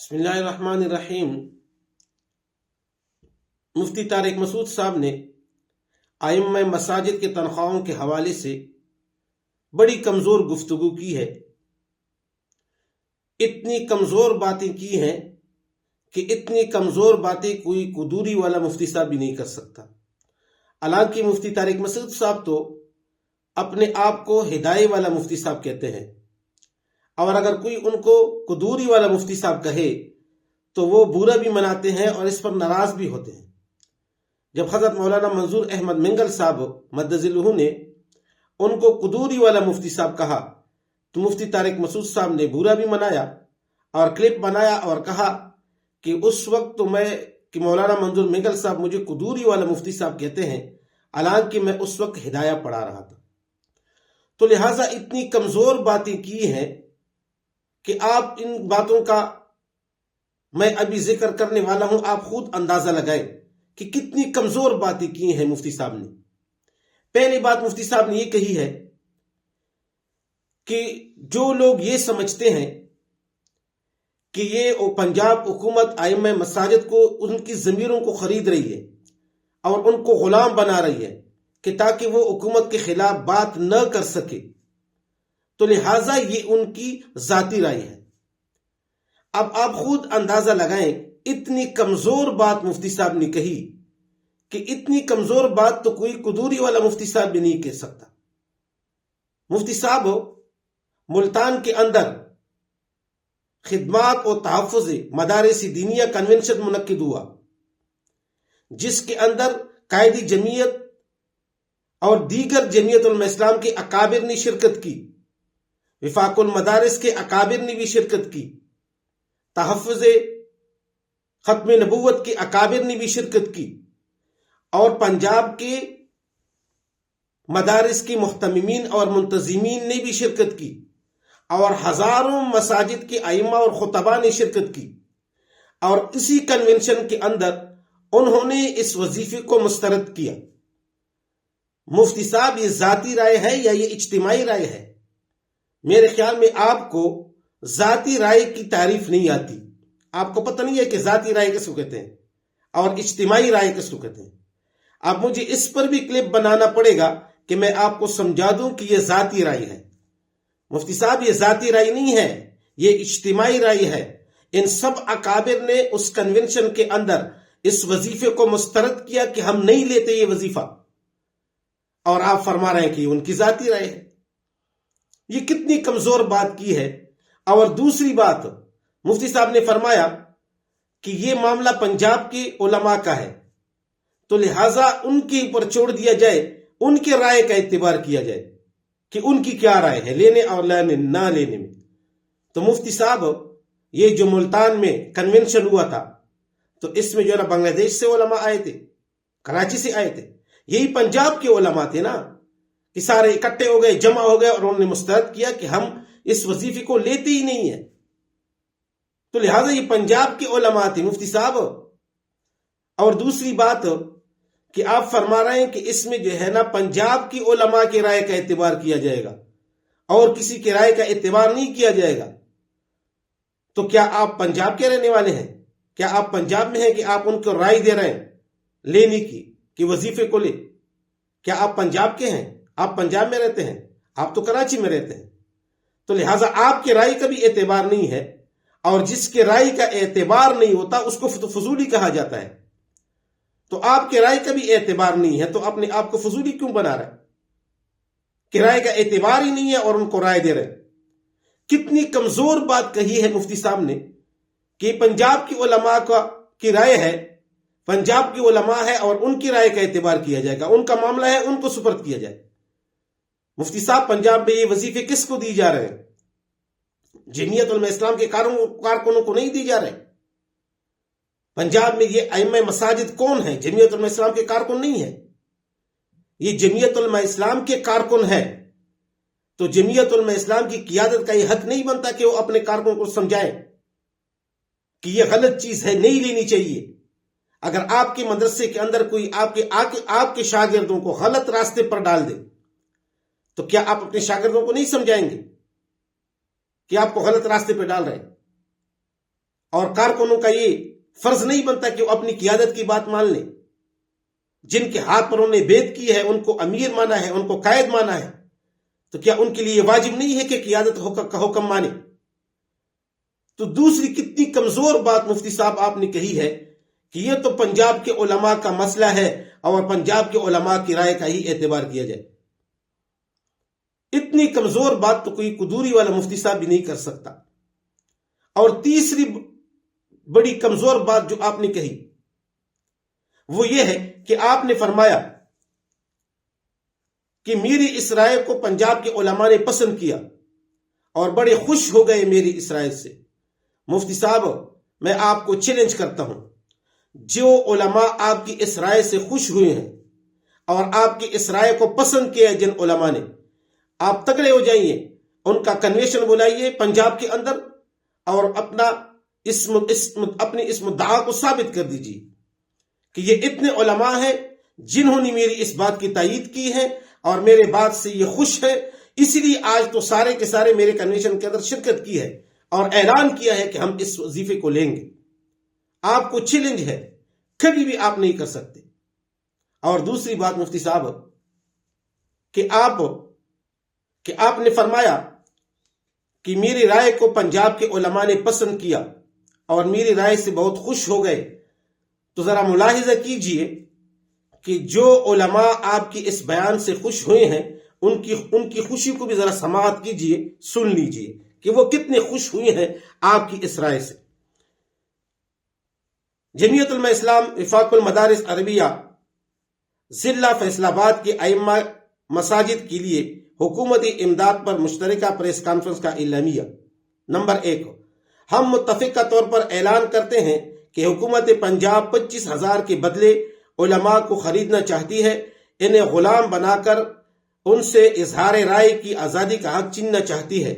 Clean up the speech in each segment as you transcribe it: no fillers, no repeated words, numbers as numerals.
بسم اللہ الرحمن الرحیم۔ مفتی طارق مسعود صاحب نے ائمہ مساجد کے تنخواہوں کے حوالے سے بڑی کمزور گفتگو کی ہے۔ اتنی کمزور باتیں کی ہیں کہ اتنی کمزور باتیں کوئی قدوری والا مفتی صاحب بھی نہیں کر سکتا۔ حالانکہ مفتی طارق مسعود صاحب تو اپنے آپ کو ہدایت والا مفتی صاحب کہتے ہیں، اور اگر کوئی ان کو قدوری والا مفتی صاحب کہے تو وہ برا بھی مناتے ہیں اور اس پر ناراض بھی ہوتے ہیں۔ جب حضرت مولانا منظور احمد منگل صاحب مدظلہ نے ان کو قدوری والا مفتی صاحب کہا تو مفتی طارق مسعود صاحب نے برا بھی منایا اور کلپ بنایا اور کہا کہ اس وقت تو کہ مولانا منظور منگل صاحب مجھے قدوری والا مفتی صاحب کہتے ہیں، حالانکہ میں اس وقت ہدایہ پڑھا رہا تھا۔ تو لہٰذا اتنی کمزور باتیں کی ہیں کہ آپ ان باتوں کا میں ابھی ذکر کرنے والا ہوں، آپ خود اندازہ لگائیں کہ کتنی کمزور باتیں کی ہیں مفتی صاحب نے۔ پہلی بات مفتی صاحب نے یہ کہی ہے کہ جو لوگ یہ سمجھتے ہیں کہ یہ پنجاب حکومت ائمہ مساجد کو ان کی ضمیروں کو خرید رہی ہے اور ان کو غلام بنا رہی ہے کہ تاکہ وہ حکومت کے خلاف بات نہ کر سکے، تو لہٰذا یہ ان کی ذاتی رائے ہے۔ اب آپ خود اندازہ لگائیں، اتنی کمزور بات مفتی صاحب نے کہی کہ اتنی کمزور بات تو کوئی قدوری والا مفتی صاحب بھی نہیں کہہ سکتا۔ مفتی صاحب ملتان کے اندر خدمات و تحفظ مدارس دینیہ کنونشن منعقد ہوا، جس کے اندر قائدی جمعیت اور دیگر جمعیت علماء اسلام کے اکابر نے شرکت کی، وفاق المدارس کے اکابر نے بھی شرکت کی، تحفظ ختم نبوت کے اکابر نے بھی شرکت کی، اور پنجاب کے مدارس کے محتممین اور منتظمین نے بھی شرکت کی، اور ہزاروں مساجد کے ائمہ اور خطباء نے شرکت کی۔ اور اسی کنونشن کے اندر انہوں نے اس وظیفے کو مسترد کیا۔ مفتی صاحب، یہ ذاتی رائے ہے یا یہ اجتماعی رائے ہے؟ میرے خیال میں آپ کو ذاتی رائے کی تعریف نہیں آتی۔ آپ کو پتہ نہیں ہے کہ ذاتی رائے کس کو کہتے ہیں اور اجتماعی رائے کس کو کہتے ہیں۔ اب مجھے اس پر بھی کلپ بنانا پڑے گا کہ میں آپ کو سمجھا دوں کہ یہ ذاتی رائے ہے۔ مفتی صاحب، یہ ذاتی رائے نہیں ہے، یہ اجتماعی رائے ہے۔ ان سب اکابر نے اس کنونشن کے اندر اس وظیفے کو مسترد کیا کہ ہم نہیں لیتے یہ وظیفہ، اور آپ فرما رہے ہیں کہ ان کی ذاتی رائے ہے۔ یہ کتنی کمزور بات کی ہے۔ اور دوسری بات، مفتی صاحب نے فرمایا کہ یہ معاملہ پنجاب کے علماء کا ہے، تو لہٰذا ان کے اوپر چھوڑ دیا جائے، ان کے رائے کا اعتبار کیا جائے کہ ان کی کیا رائے ہے لینے اور نہ لینے میں۔ تو مفتی صاحب، یہ جو ملتان میں کنونشن ہوا تھا تو اس میں جو ہے نا بنگلہ دیش سے علماء آئے تھے، کراچی سے آئے تھے، یہی پنجاب کے علماء تھے نا، کہ سارے اکٹھے ہو گئے، جمع ہو گئے، اور انہوں نے مسترد کیا کہ ہم اس وظیفے کو لیتے ہی نہیں ہیں۔ تو لہٰذا یہ پنجاب کے علماء تھے مفتی صاحب۔ اور دوسری بات کہ آپ فرما رہے ہیں کہ اس میں جو ہے نا پنجاب کی علماء کی رائے کا اعتبار کیا جائے گا اور کسی کی رائے کا اعتبار نہیں کیا جائے گا، تو کیا آپ پنجاب کے رہنے والے ہیں؟ کیا آپ پنجاب میں ہیں کہ آپ ان کو رائے دے رہے ہیں لینے کی کہ وظیفے کو لے؟ کیا آپ پنجاب کے ہیں؟ آپ پنجاب میں رہتے ہیں؟ آپ تو کراچی میں رہتے ہیں۔ تو لہٰذا آپ کی رائے کا بھی اعتبار نہیں ہے، اور جس کے رائے کا اعتبار نہیں ہوتا اس کو فضولی کہا جاتا ہے۔ تو آپ کے رائے کا بھی اعتبار نہیں ہے تو اپنے آپ کو فضولی کیوں بنا رہے ہیں کہ رائے کا اعتبار ہی نہیں ہے اور ان کو رائے دے رہے ہیں؟ کتنی کمزور بات کہی ہے مفتی صاحب نے کہ پنجاب کی علماء کی رائے ہے، پنجاب کی علماء ہے اور ان کی رائے کا اعتبار کیا جائے گا، ان کا معاملہ ہے، ان کو سپرد کیا جائے۔ مفتی صاحب، پنجاب میں یہ وظیفے کس کو دی جا رہے ہیں؟ جمعیت علماء اسلام کے کارکنوں کو نہیں دی جا رہے۔ پنجاب میں یہ ائمہ مساجد کون ہیں؟ جمعیت علماء اسلام کے کارکن نہیں ہیں، یہ جمعیت علماء اسلام کے کارکن ہیں۔ تو جمعیت علماء اسلام کی قیادت کا یہ حق نہیں بنتا کہ وہ اپنے کارکنوں کو سمجھائیں کہ یہ غلط چیز ہے، نہیں لینی چاہیے۔ اگر آپ کے مدرسے کے اندر کوئی آپ کے شاگردوں کو غلط راستے پر ڈال دے تو کیا آپ اپنے شاگردوں کو نہیں سمجھائیں گے کہ آپ کو غلط راستے پہ ڈال رہے ہیں؟ اور کارکنوں کا یہ فرض نہیں بنتا کہ وہ اپنی قیادت کی بات مان لیں؟ جن کے ہاتھ پر انہوں نے بیعت کی ہے، ان کو امیر مانا ہے، ان کو قائد مانا ہے، تو کیا ان کے لیے یہ واجب نہیں ہے کہ قیادت کا حکم مانے؟ تو دوسری کتنی کمزور بات مفتی صاحب آپ نے کہی ہے کہ یہ تو پنجاب کے علماء کا مسئلہ ہے اور پنجاب کے علماء کی رائے کا ہی اعتبار کیا جائے۔ اتنی کمزور بات تو کوئی قدوری والا مفتی صاحب بھی نہیں کر سکتا۔ اور تیسری بڑی کمزور بات جو آپ نے کہی وہ یہ ہے کہ آپ نے فرمایا کہ میری اس رائے کو پنجاب کے علماء نے پسند کیا اور بڑے خوش ہو گئے میری اس رائے سے۔ مفتی صاحب، میں آپ کو چیلنج کرتا ہوں، جو علماء آپ کی اس رائے سے خوش ہوئے ہیں اور آپ کی اس رائے کو پسند کیا ہے جن علماء نے، آپ تگڑے ہو جائیے، ان کا کنوینشن بلائیے پنجاب کے اندر اور اپنی اس مدعا کو ثابت کر دیجیے کہ یہ اتنے علماء ہیں جنہوں نے میری اس بات کی تائید کی ہے اور میرے بات سے یہ خوش ہے، اسی لیے آج تو سارے کے سارے میرے کنوینشن کے اندر شرکت کی ہے اور اعلان کیا ہے کہ ہم اس وظیفے کو لیں گے۔ آپ کو چیلنج ہے، کبھی بھی آپ نہیں کر سکتے۔ اور دوسری بات مفتی صاحب کہ آپ نے فرمایا کہ میری رائے کو پنجاب کے علماء نے پسند کیا اور میری رائے سے بہت خوش ہو گئے، تو ذرا ملاحظہ کیجئے کہ جو علماء آپ کی اس بیان سے خوش ہوئے ہیں ان کی خوشی کو بھی ذرا سماعت کیجئے، سن لیجئے کہ وہ کتنے خوش ہوئے ہیں آپ کی اس رائے سے۔ جمعیت علماء اسلام وفاق المدارس عربیہ ضلع فیصل آباد کے ائمہ مساجد کے لیے حکومتی امداد پر مشترکہ پریس کانفرنس کا اعلامیہ۔ نمبر 1، ہم متفقہ طور پر اعلان کرتے ہیں کہ حکومت پنجاب 25,000 کے بدلے علماء کو خریدنا چاہتی ہے، انہیں غلام بنا کر ان سے اظہار رائے کی آزادی کا حق چھیننا چاہتی ہے۔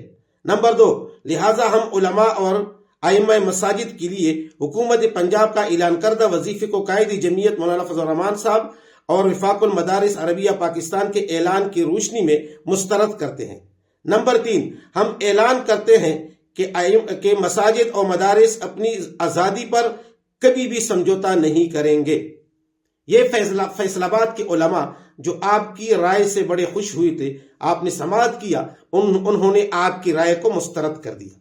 نمبر 2، لہٰذا ہم علماء اور ائمہ مساجد کے لیے حکومت پنجاب کا اعلان کردہ وظیفے کو قائد جمعیت مولانا فضل الرحمان صاحب اور وفاق المدارس عربیہ پاکستان کے اعلان کی روشنی میں مسترد کرتے ہیں۔ نمبر 3، ہم اعلان کرتے ہیں کہ مساجد اور مدارس اپنی آزادی پر کبھی بھی سمجھوتا نہیں کریں گے۔ یہ فیصل آباد کے علماء جو آپ کی رائے سے بڑے خوش ہوئے تھے، آپ نے سماعت کیا، انہوں نے آپ کی رائے کو مسترد کر دیا۔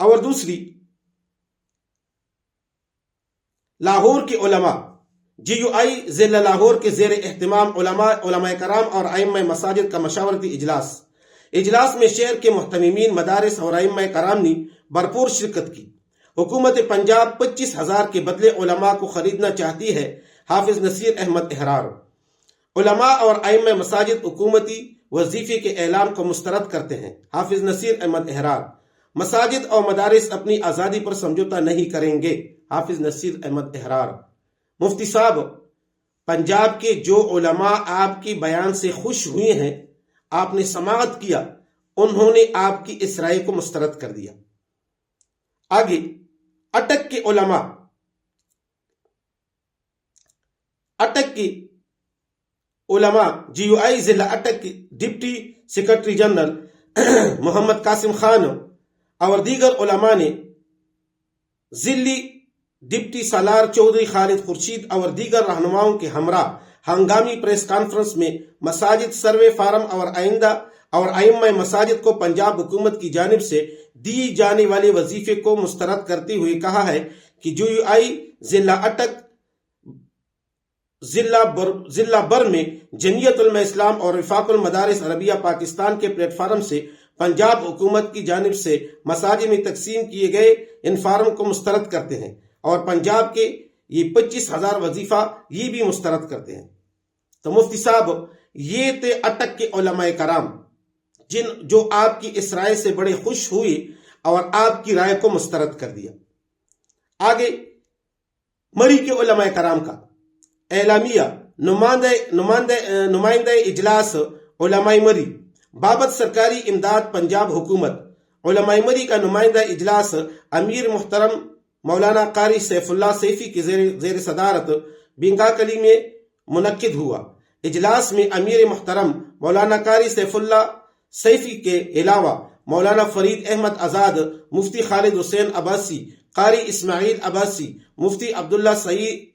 اور دوسری، لاہور کے علماء GUI ضلع لاہور کے زیر اہتمام علماء کرام اور ائمہ مساجد کا مشاورتی اجلاس میں شہر کے محتممین مدارس اور ائمہ کرام نے بھرپور شرکت کی۔ حکومت پنجاب 25,000 کے بدلے علماء کو خریدنا چاہتی ہے۔ حافظ نصیر احمد احرار۔ علماء اور ائمہ مساجد حکومتی وظیفے کے اعلان کو مسترد کرتے ہیں۔ حافظ نصیر احمد احرار۔ مساجد اور مدارس اپنی آزادی پر سمجھوتا نہیں کریں گے۔ حافظ نصیر احمد احرار۔ مفتی صاحب، پنجاب کے جو علماء آپ کی بیان سے خوش ہوئے ہیں، آپ نے سماعت کیا، انہوں نے آپ کی اس رائے کو مسترد کر دیا۔ آگے، اٹک کے علماء، GUI ضلع اٹک کے ڈپٹی سیکرٹری جنرل محمد قاسم خان اور دیگر علماء نے ضلعی ڈپٹی سالار چودھری خالد خورشید اور دیگر رہنماؤں کے ہمراہ ہنگامی پریس کانفرنس میں مساجد سروے فارم اور ائمہ مساجد کو پنجاب حکومت کی جانب سے دی جانے والے وظیفے کو مسترد کرتے ہوئے کہا ہے کہ GUI ضلع اٹک ضلع بر میں جمعیت علماء اسلام اور وفاق المدارس عربیہ پاکستان کے پلیٹ فارم سے پنجاب حکومت کی جانب سے مساجد میں تقسیم کیے گئے ان فارم کو مسترد کرتے ہیں اور پنجاب کے یہ 25,000 وظیفہ یہ بھی مسترد کرتے ہیں۔ تو مفتی صاحب، یہ تھے اٹک کے علماء کرام جو آپ کی اس رائے سے بڑے خوش ہوئے اور آپ کی رائے کو مسترد کر دیا۔ آگے، مری کے علماء کرام کا اعلامیہ۔ نمائندہ اجلاس علماء مری بابت سرکاری امداد پنجاب حکومت۔ علماء مری کا نمائندہ اجلاس امیر محترم مولانا قاری سیف اللہ سیفی کی زیر صدارت بنگا کلی میں منعقد ہوا۔ اجلاس میں امیر محترم مولانا قاری سیف اللہ سیفی کے علاوہ مولانا فرید احمد آزاد، مفتی خالد حسین عباسی، قاری اسماعیل عباسی، مفتی عبداللہ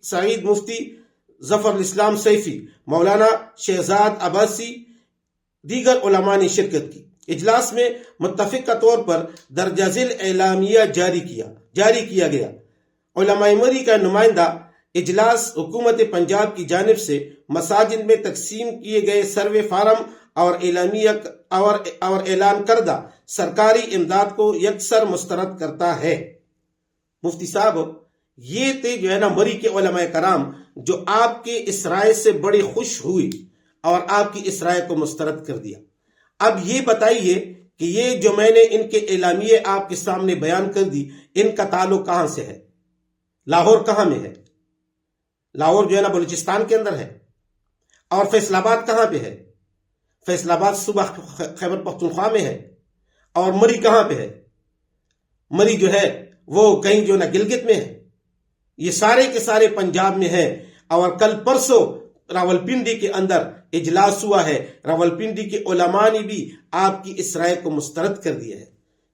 سعید، مفتی ظفر الاسلام سیفی، مولانا شہزاد عباسی، دیگر علماء نے شرکت کی۔ اجلاس میں متفقہ طور پر درجہ ذیل اعلامیہ جاری کیا گیا۔ علماء مری کا نمائندہ اجلاس حکومت پنجاب کی جانب سے مساجد میں تقسیم کیے گئے سروے فارم اور اعلان کردہ سرکاری امداد کو یکسر مسترد کرتا ہے۔ مفتی صاحب، یہ تھے مری کے علماء کرام جو آپ کے اس رائے سے بڑے خوش ہوئے اور آپ کی اس رائے کو مسترد کر دیا۔ اب یہ بتائیے کہ یہ جو میں نے ان کے اعلامیے آپ کے سامنے بیان کر دی، ان کا تعلق کہاں سے ہے؟ لاہور کہاں میں ہے؟ لاہور بلوچستان کے اندر ہے۔ اور فیصل آباد کہاں پہ ہے؟ فیصل آباد صوبہ خیبر پختونخوا میں ہے۔ اور مری کہاں پہ ہے؟ مری وہ کہیں گلگت میں ہے۔ یہ سارے کے سارے پنجاب میں ہیں۔ اور کل پرسوں راولپنڈی کے اندر اجلاس ہوا ہے، راولپنڈی کے علماء نے بھی آپ کی اس رائے کو مسترد کر دیا ہے۔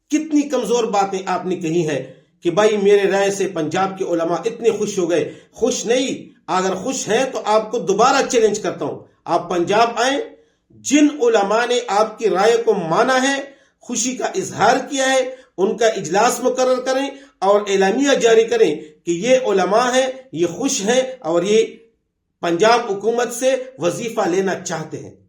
کتنی کمزور باتیں آپ نے کہی ہیں کہ بھائی میرے رائے سے پنجاب کے علماء اتنے خوش ہو گئے۔ خوش نہیں، اگر خوش ہیں تو آپ کو دوبارہ چیلنج کرتا ہوں، آپ پنجاب آئیں، جن علماء نے آپ کی رائے کو مانا ہے، خوشی کا اظہار کیا ہے، ان کا اجلاس مقرر کریں اور اعلامیہ جاری کریں کہ یہ علماء ہیں، یہ خوش ہیں اور یہ پنجاب حکومت سے وظیفہ لینا چاہتے ہیں۔